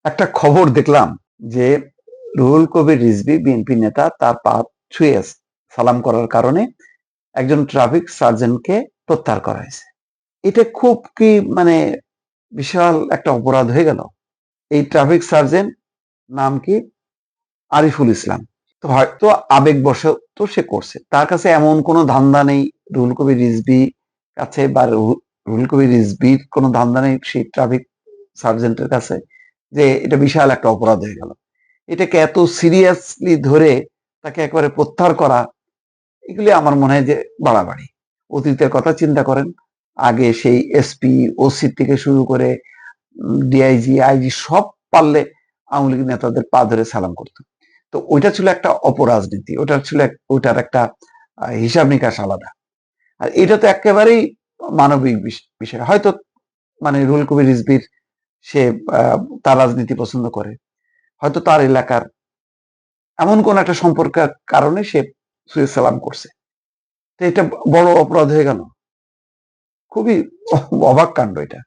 একটা খবর দেখলাম যে রুহুল কবির রিজভী বিএনপি নেতা তার পা ছুঁয়ে সালাম করার কারণে একজন ট্রাফিক সার্জেন্টকে প্রত্যাহার করা হয়েছে। এটা খুব কি মানে বিশাল একটা অপরাধ হয়ে গেল। এই ট্রাফিক সার্জেন্ট নাম কি? আরিফুল ইসলাম। তো হয়তো আবেগবশত সে করছে, তার কাছে এমন কোনো ধান্দা নেই রুহুল কবির রিজভী কাছে, বা রুহুল কবির রিজভীর কোনো ধান্দা নেই সেই ট্রাফিক সার্জেন্টের কাছে, যে এটা বিশাল একটা অপরাধ হয়ে গেল। এটাকে এত সিরিয়াসলি ধরে তাকে একবারে প্রত্যাহার করা, এগুলি আমার মনে হয় যে বাড়াবাড়ি। অতীতের কথা চিন্তা করেন, আগে সেই এসপি ওসি থেকে শুরু করে ডিআইজি আইজি সব পারলে আওয়ামী লীগ নেতাদের পা ধরে সালাম করতো। তো ওইটা ছিল একটা অপরাজনীতি, ওটা ছিল ওইটার একটা হিসাব নিকাশ আলাদা। আর এটা তো একেবারেই মানবিক বিষয়। হয়তো মানে রুহুল কবির রিজভীর সে তার রাজনীতি পছন্দ করে, হয়তো তার এলাকার এমন কোন একটা সম্পর্কের কারণে সে সুয়েজ সালাম করছে। তো এটা বড় অপরাধ হয়ে গেল। খুবই অবাক কাণ্ড এটা।